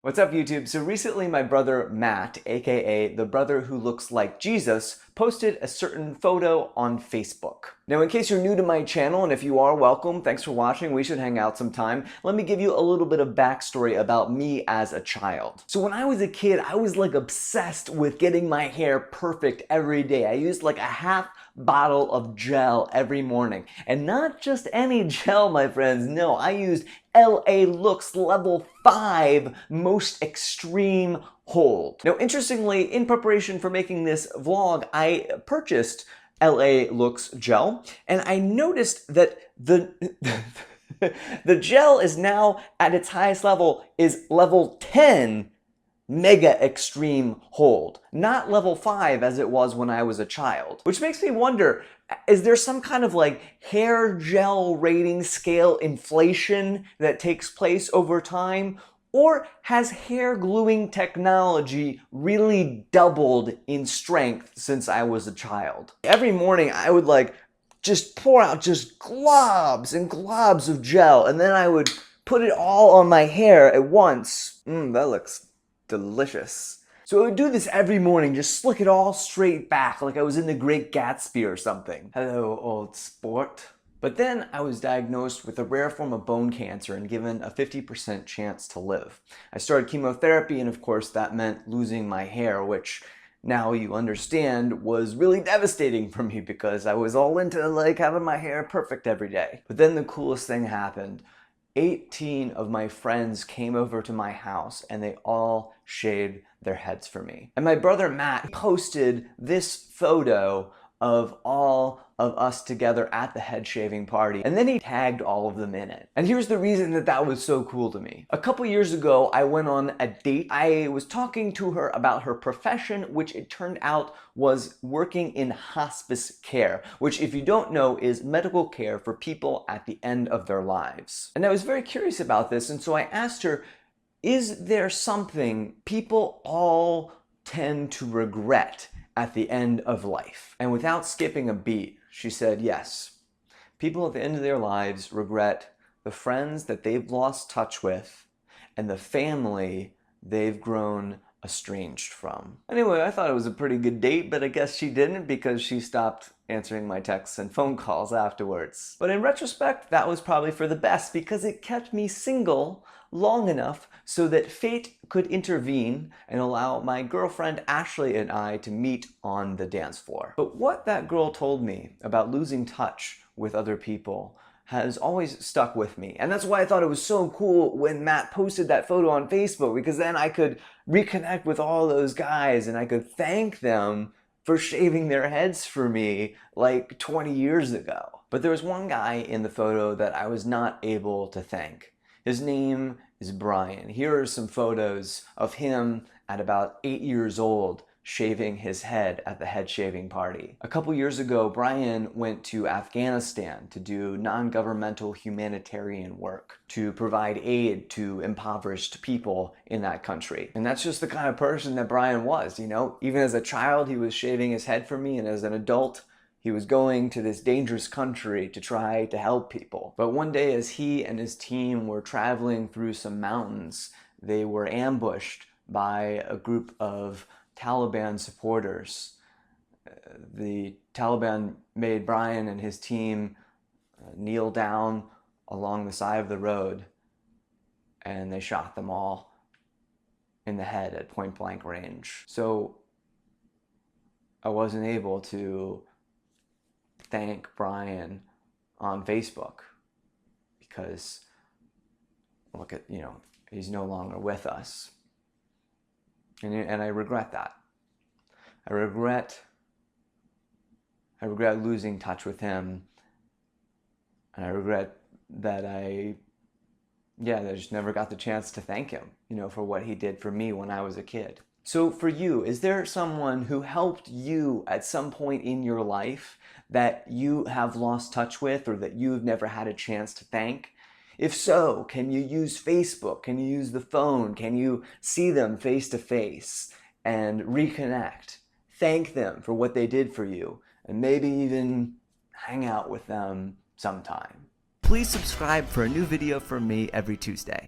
What's up, YouTube? So recently my brother Matt, aka the brother who looks like Jesus, posted a certain photo on Facebook. Now, in case you're new to my channel, and if you are, welcome, thanks for watching, we should hang out sometime, let me give you a little bit of backstory about me as a child. So when I was a kid, I was like obsessed with getting my hair perfect every day. I used like a half bottle of gel every morning. And not just any gel, my friends, no, I used LA Looks Level 5 Most Extreme Hold. Now, interestingly, in preparation for making this vlog, I purchased LA Looks gel, and I noticed that the the gel is now at its highest level is level 10 Mega Extreme Hold, not level 5 as it was when I was a child. Which makes me wonder, is there some kind of like hair gel rating scale inflation that takes place over time? Or has hair gluing technology really doubled in strength since I was a child? Every morning I would like just pour out just globs and globs of gel, and then I would put it all on my hair at once. That looks delicious. So I would do this every morning, just slick it all straight back like I was in The Great Gatsby or something. Hello, old sport. But then I was diagnosed with a rare form of bone cancer and given a 50% chance to live. I started chemotherapy, and of course that meant losing my hair, which now you understand was really devastating for me because I was all into like having my hair perfect every day. But then the coolest thing happened. 18 of my friends came over to my house and they all shaved their heads for me. And my brother Matt posted this photo of all of us together at the head shaving party, and then he tagged all of them in it. And here's the reason that that was so cool to me. A couple years ago, I went on a date. I was talking to her about her profession, which it turned out was working in hospice care, which, if you don't know, is medical care for people at the end of their lives. And I was very curious about this, and so I asked her, is there something people all tend to regret at the end of life? And without skipping a beat, she said, yes. People at the end of their lives regret the friends that they've lost touch with and the family they've grown estranged from. Anyway, I thought it was a pretty good date, but I guess she didn't because she stopped answering my texts and phone calls afterwards. But in retrospect, that was probably for the best because it kept me single long enough so that fate could intervene and allow my girlfriend Ashley and I to meet on the dance floor. But what that girl told me about losing touch with other people has always stuck with me. And that's why I thought it was so cool when Matt posted that photo on Facebook, because then I could reconnect with all those guys and I could thank them for shaving their heads for me like 20 years ago. But there was one guy in the photo that I was not able to thank. His name is Brian. Here are some photos of him at about 8 years old shaving his head at the head shaving party. A couple years ago, Brian went to Afghanistan to do non-governmental humanitarian work to provide aid to impoverished people in that country. And that's just the kind of person that Brian was, you know? Even as a child, he was shaving his head for me, and as an adult, he was going to this dangerous country to try to help people. But one day, as he and his team were traveling through some mountains, they were ambushed by a group of Taliban supporters. The Taliban made Brian and his team kneel down along the side of the road, and they shot them all in the head at point blank range. So I wasn't able to thank Brian on Facebook because, look at, you know, he's no longer with us. And I regret that. I regret losing touch with him. And I regret that I just never got the chance to thank him, you know, for what he did for me when I was a kid. So for you, is there someone who helped you at some point in your life that you have lost touch with or that you've never had a chance to thank? If so, can you use Facebook? Can you use the phone? Can you see them face to face and reconnect? Thank them for what they did for you, and maybe even hang out with them sometime. Please subscribe for a new video from me every Tuesday.